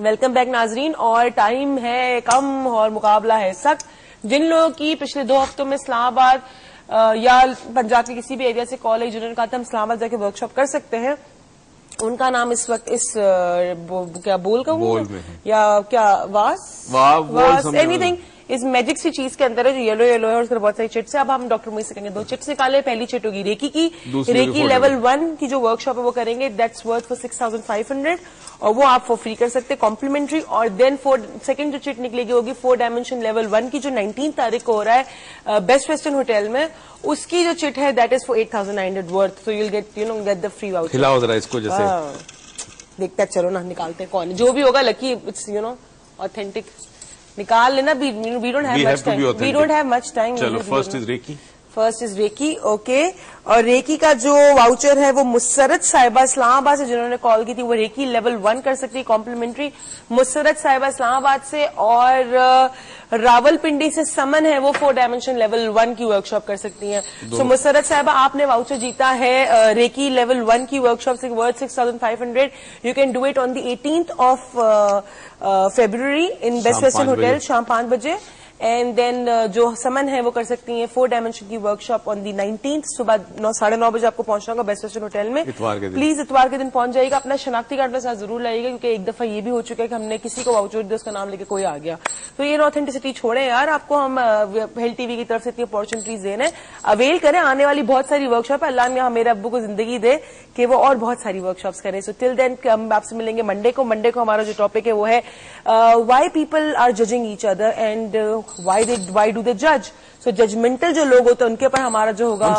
Welcome back ناظرین. اور time ہے کم اور مقابلہ ہے سخت. جن لوگوں کی پچھلے 2 ہفتوں میں اسلام آباد یا پنجاب کے کسی بھی ایریا سے کال ہے جنہوں نے کہا تھا ہم اسلام آباد جا کے ورک شاپ کر سکتے ہیں, ان کا نام اس وقت اس کیا بول کا یا کیا واس اینی تھنگ اس میجک سی چیز کے اندر ہے جو یلو یلو ہے اور اس کے بہت ساری چٹس ہے. اب ہم ڈاکٹر موئی سے کہیں گے 2 چٹس نکالے. پہلی چٹ ہوگی ریکی کی. ریکی لیول 1 کی جو ورک شاپ ہے وہ کریں گے. دیٹس ورتھ فار 6500 اور وہ آپ فور فری کر سکتے کمپلیمنٹری. اور دین سیکنڈ جو چٹ نکلے گی ہوگی 4 ڈائمینشن لیول 1 کی جو 19 تاریخ کو ہو رہا ہے بیسٹ ویسٹرن ہوٹل میں. اس کی جو چٹ ہے that is for 8900 worth. So you will get the free voucher. کھلاؤ ذرا اس کو جیسے دیکھتے چلو نا نکالتے ہیں کون جو بھی ہوگا لکی اٹس آتھینٹک نکال لینا. We don't have much time. چلو first is Ricky. First is Ricky. Okay. اور ریکی کا جو واؤچر ہے وہ مسرت صاحبہ اسلام آباد سے جنہوں نے کال کی تھی وہ ریکی لیول 1 کر سکتی کمپلیمنٹری. مسرت صاحبہ اسلام آباد سے. اور راول پنڈی سے سمن ہے وہ 4 ڈائمینشن لیول 1 کی ورک شاپ کر سکتی ہیں. سو مسرت صاحبہ آپ نے واؤچر جیتا ہے ریکی لیول 1 کی ورک شاپ سے worth 6500. You can do it on the 18th of February in best western hotel شام 5 بجے. اینڈ دین جو سمن ہے وہ کر سکتی ہیں 4 ڈائمینشن کی ورک شاپ آن دی 19th صبح 9:30 بجے آپ کو پہنچنا ہوگا بیسٹ ویسٹرن ہوٹل میں. پلیز اتوار کے دن پہنچ جائے گا. اپنا شناختی کارڈ میں ساتھ ضرور لائیے گا کیونکہ ایک دفعہ یہ بھی ہو چکا ہے کہ ہم نے کسی کو واؤچر دیا اس کا نام لے کے کوئی آ گیا. تو یہ آتھینٹسٹی چھوڑیں یار. آپ کو ہم ہیل ٹی وی کی طرف سے اتنی اپارچونیٹیز دے رہے ہیں. اویل کریں. آنے والی بہت ساری ورک شاپ ہے. اللہ نے میرے ابو کو زندگی دے کہ وہ اور بہت ساری ورک شاپس کریں. سو ٹل دین ہم آپ سے ملیں گے منڈے کو. منڈے کو ہمارا جو ٹاپک ہے وہ ہے why people are judging each other and why do they جج. سو ججمنٹل جو لوگ ہوتے ہیں ان کے اوپر ہمارا جو ہوگا ہم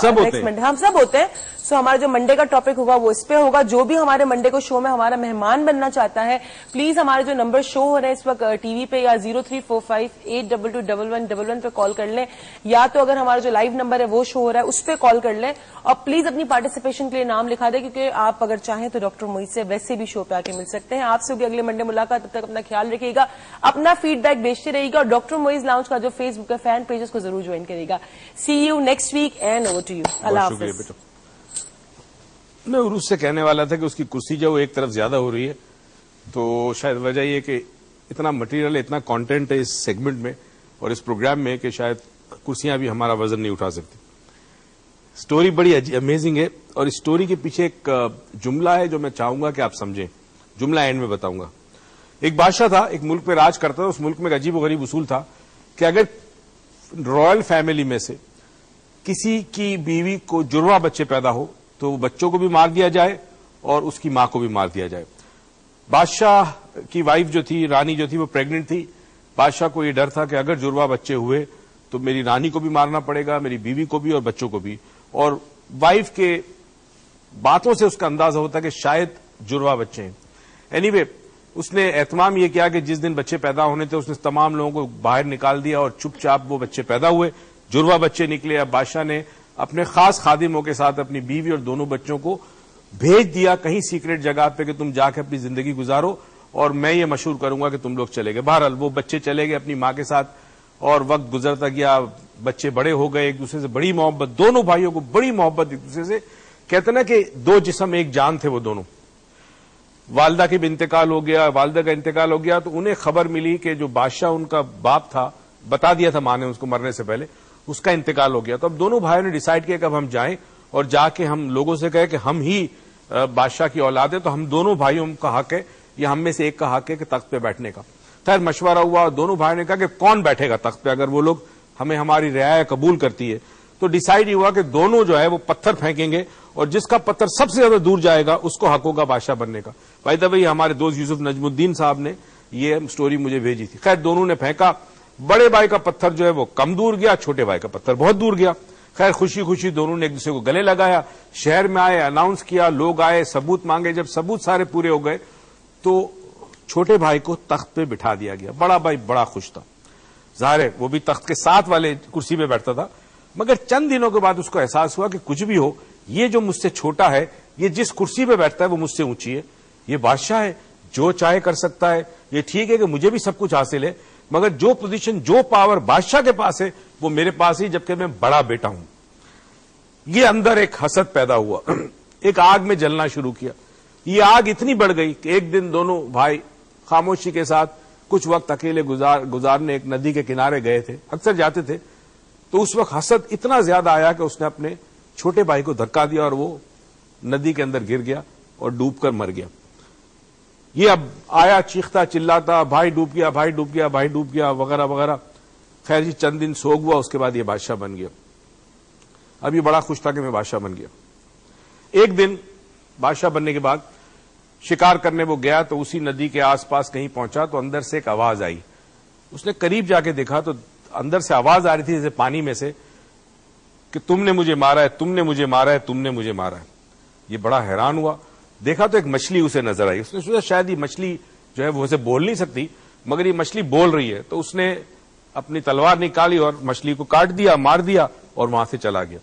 سب ہوتے ہیں. سو ہمارا جو منڈے کا ٹاپک ہوگا وہ اس پہ ہوگا. جو بھی ہمارے منڈے کو شو میں ہمارا مہمان بننا چاہتا ہے پلیز ہمارے جو نمبر شو ہو رہے ہیں اس وقت ٹی وی پہ یا 0345822211 پہ کال کر لیں. یا تو اگر ہمارا جو لائیو نمبر ہے وہ شو ہو رہا ہے اس پہ کال کر لیں. اور پلیز اپنی پارٹیسپیشن کے لیے نام لکھا دیں کیونکہ آپ اگر چاہیں تو ڈاکٹر موئی سے ویسے بھی شو پہ آ کے مل سکتے ہیں. آپ سے ہوگی اگلے منڈے ملاقات. تب تک اپنا خیال رکھیے گا. اپنا فیڈ بیک بھیجتے رہیے گا. اور ڈاکٹر موئیز لاؤنج کا جو فیس بک ہے فین پیج اس کو ضرور جوائن کرے گا. See you next weekend over to you. اللہ حافظ. میں عروج سے کہنے والا تھا کہ اس کی کرسی جو ایک طرف زیادہ ہو رہی ہے تو شاید وجہ یہ کہ اتنا مٹیریل اتنا کانٹینٹ ہے اس سیگمنٹ میں اور اس پروگرام میں کہ شاید کرسیاں بھی ہمارا وزن نہیں اٹھا سکتی. سٹوری بڑی امیزنگ ہے اور اس سٹوری کے پیچھے ایک جملہ ہے جو میں چاہوں گا کہ آپ سمجھیں. جملہ اینڈ میں بتاؤں گا. ایک بادشاہ تھا, ایک ملک پہ راج کرتا تھا. اس ملک میں ایک عجیب و غریب اصول تھا کہ اگر رائل فیملی میں سے کسی کی بیوی کو جڑواں بچے پیدا ہو تو بچوں کو بھی مار دیا جائے اور اس کی ماں کو بھی مار دیا جائے. بادشاہ کی وائف جو تھی, رانی جو تھی, وہ پریگننٹ تھی. بادشاہ کو یہ ڈر تھا کہ اگر جڑواں بچے ہوئے تو میری رانی کو بھی مارنا پڑے گا, میری بیوی کو بھی اور بچوں کو بھی. اور وائف کے باتوں سے اس کا اندازہ ہوتا کہ شاید جڑواں بچے ہیں. اینی وے اس نے اہتمام یہ کیا کہ جس دن بچے پیدا ہونے تھے اس نے تمام لوگوں کو باہر نکال دیا اور چپ چاپ وہ بچے پیدا ہوئے, جڑواں بچے نکلے. اب بادشاہ نے اپنے خاص خادموں کے ساتھ اپنی بیوی اور دونوں بچوں کو بھیج دیا کہیں سیکریٹ جگہ پہ کہ تم جا کے اپنی زندگی گزارو اور میں یہ مشہور کروں گا کہ تم لوگ چلے گئے. بہرحال وہ بچے چلے گئے اپنی ماں کے ساتھ اور وقت گزرتا گیا, بچے بڑے ہو گئے, ایک دوسرے سے بڑی محبت, دونوں بھائیوں کو بڑی محبت ایک دوسرے سے. کہتے نا کہ 2 جسم ایک جان تھے وہ دونوں. والدہ کی بھی انتقال ہو گیا, والدہ کا انتقال ہو گیا تو انہیں خبر ملی کہ جو بادشاہ ان کا باپ تھا, بتا دیا تھا ماں نے اس کو مرنے سے پہلے, اس کا انتقال ہو گیا. تو اب دونوں بھائیوں نے ڈیسائیڈ کیا کہ اب ہم جائیں اور جا کے ہم لوگوں سے کہیں کہ ہم ہی بادشاہ کی اولاد ہے تو ہم دونوں بھائیوں کا حق ہے یا ہم میں سے ایک کا حق ہے کہ تخت پہ بیٹھنے کا. خیر مشورہ ہوا اور دونوں بھائیوں نے کہا کہ کون بیٹھے گا تخت پہ اگر وہ لوگ ہمیں ہماری رعایا قبول کرتی ہے. تو ڈیسائیڈ یہ ہوا کہ دونوں جو ہے وہ پتھر پھینکیں گے اور جس کا پتھر سب سے زیادہ دور جائے گا اس کو حق ہوگا بادشاہ بننے کا. بائی دا وے ہمارے دوست یوسف نجم الدین صاحب نے یہ سٹوری مجھے بھیجی تھی. خیر دونوں نے پھینکا, بڑے بھائی کا پتھر جو ہے وہ کم دور گیا, چھوٹے بھائی کا پتھر بہت دور گیا. خیر خوشی خوشی دونوں نے ایک دوسرے کو گلے لگایا, شہر میں آئے, اناؤنس کیا, لوگ آئے, ثبوت مانگے. جب ثبوت سارے پورے ہو گئے تو چھوٹے بھائی کو تخت پہ بٹھا دیا گیا. بڑا بھائی بڑا خوش تھا, ظاہر ہے وہ بھی تخت کے ساتھ والے کرسی پہ بیٹھتا تھا. مگر چند دنوں کے بعد اس کو احساس ہوا کہ کچھ بھی ہو یہ جو مجھ سے چھوٹا ہے, یہ جس کرسی پہ بیٹھتا ہے وہ مجھ سے اونچی ہے. یہ بادشاہ ہے, جو چاہے کر سکتا ہے. یہ ٹھیک ہے کہ مجھے بھی سب کچھ حاصل ہے مگر جو پوزیشن جو پاور بادشاہ کے پاس ہے وہ میرے پاس ہی, جبکہ میں بڑا بیٹا ہوں. یہ اندر ایک حسد پیدا ہوا, ایک آگ میں جلنا شروع کیا. یہ آگ اتنی بڑھ گئی کہ ایک دن دونوں بھائی خاموشی کے ساتھ کچھ وقت اکیلے گزارنے ایک ندی کے کنارے گئے تھے، اکثر جاتے تھے. تو اس وقت حسد اتنا زیادہ آیا کہ اس نے اپنے چھوٹے بھائی کو دھکا دیا اور وہ ندی کے اندر گر گیا اور ڈوب کر مر گیا. یہ اب آیا چیختا چلاتا، بھائی ڈوب گیا، بھائی ڈوب گیا، بھائی ڈوب گیا وغیرہ وغیرہ. خیر جی چند دن سوگ ہوا، اس کے بعد یہ بادشاہ بن گیا. اب یہ بڑا خوش تھا کہ میں بادشاہ بن گیا. ایک دن بادشاہ بننے کے بعد شکار کرنے وہ گیا تو اسی ندی کے آس پاس کہیں پہنچا تو اندر سے ایک آواز آئی. اس نے قریب جا کے دیکھا تو اندر سے آواز آ رہی تھی جیسے پانی میں سے کہ تم نے مجھے مارا ہے، تم نے مجھے مارا ہے، تم نے مجھے مارا ہے. یہ بڑا حیران ہوا، دیکھا تو ایک مچھلی اسے نظر آئی. اس نے سوچا شاید یہ مچھلی جو ہے وہ اسے بول نہیں سکتی مگر یہ مچھلی بول رہی ہے. تو اس نے اپنی تلوار نکالی اور مچھلی کو کاٹ دیا، مار دیا اور وہاں سے چلا گیا.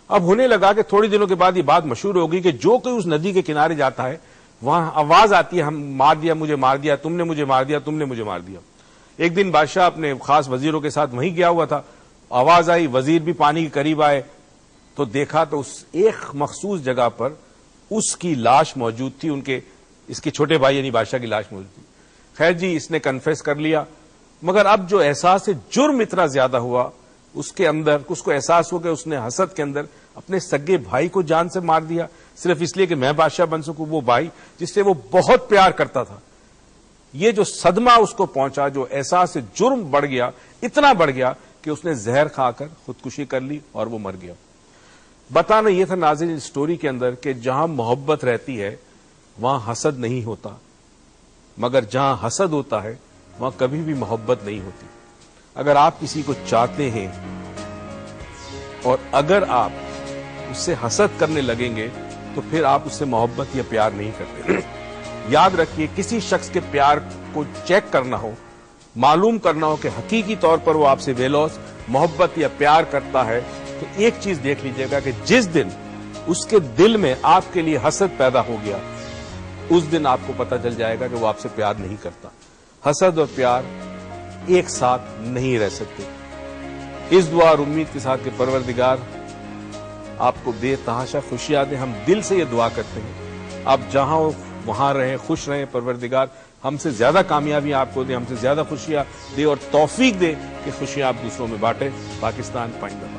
اب ہونے لگا کہ تھوڑی دنوں کے بعد یہ بات مشہور ہوگی کہ جو کوئی اس ندی کے کنارے جاتا ہے وہاں آواز آتی ہے ہم مار دیا، مجھے مار دیا، تم نے مجھے مار دیا، تم نے مجھے مار دیا. ایک دن بادشاہ اپنے خاص وزیروں کے ساتھ وہیں گیا ہوا تھا، آواز آئی، وزیر بھی پانی کے قریب آئے تو دیکھا تو اس ایک مخصوص جگہ پر اس کی لاش موجود تھی، اس کے چھوٹے بھائی یعنی بادشاہ کی لاش موجود تھی. خیر جی اس نے کنفیس کر لیا مگر اب جو احساس جرم اتنا زیادہ ہوا اس کے اندر، اس کو احساس ہو کہ اس نے حسد کے اندر اپنے سگے بھائی کو جان سے مار دیا صرف اس لیے کہ میں بادشاہ بن سکوں. وہ بھائی جس سے وہ بہت پیار کرتا تھا، یہ جو صدمہ اس کو پہنچا، جو احساس جرم بڑھ گیا، اتنا بڑھ گیا کہ اس نے زہر کھا کر خودکشی کر لی اور وہ مر گیا. بتانا یہ تھا ناظرین اس سٹوری کے اندر کہ جہاں محبت رہتی ہے وہاں حسد نہیں ہوتا مگر جہاں حسد ہوتا ہے وہاں کبھی بھی محبت نہیں ہوتی. اگر آپ کسی کو چاہتے ہیں اور اگر آپ اس سے حسد کرنے لگیں گے تو پھر آپ اس سے محبت یا پیار نہیں کرتے. یاد رکھیے کسی شخص کے پیار کو چیک کرنا ہو، معلوم کرنا ہو کہ حقیقی طور پر وہ آپ سے ویلوس محبت یا پیار کرتا ہے تو ایک چیز دیکھ لیجئے گا کہ جس دن اس کے دل میں آپ کے لیے حسد پیدا ہو گیا اس دن آپ کو پتہ چل جائے گا کہ وہ آپ سے پیار نہیں کرتا. حسد اور پیار ایک ساتھ نہیں رہ سکتے. اس دعا اور امید کے ساتھ کہ پروردگار آپ کو بے تحاشا خوشیاں دے. ہم دل سے یہ دعا کرتے ہیں آپ جہاں ہو وہاں رہیں، خوش رہیں. پروردگار ہم سے زیادہ کامیابیاں آپ کو دے، ہم سے زیادہ خوشیاں دے اور توفیق دے کہ خوشیاں آپ دوسروں میں بانٹیں. پاکستان پائندہ.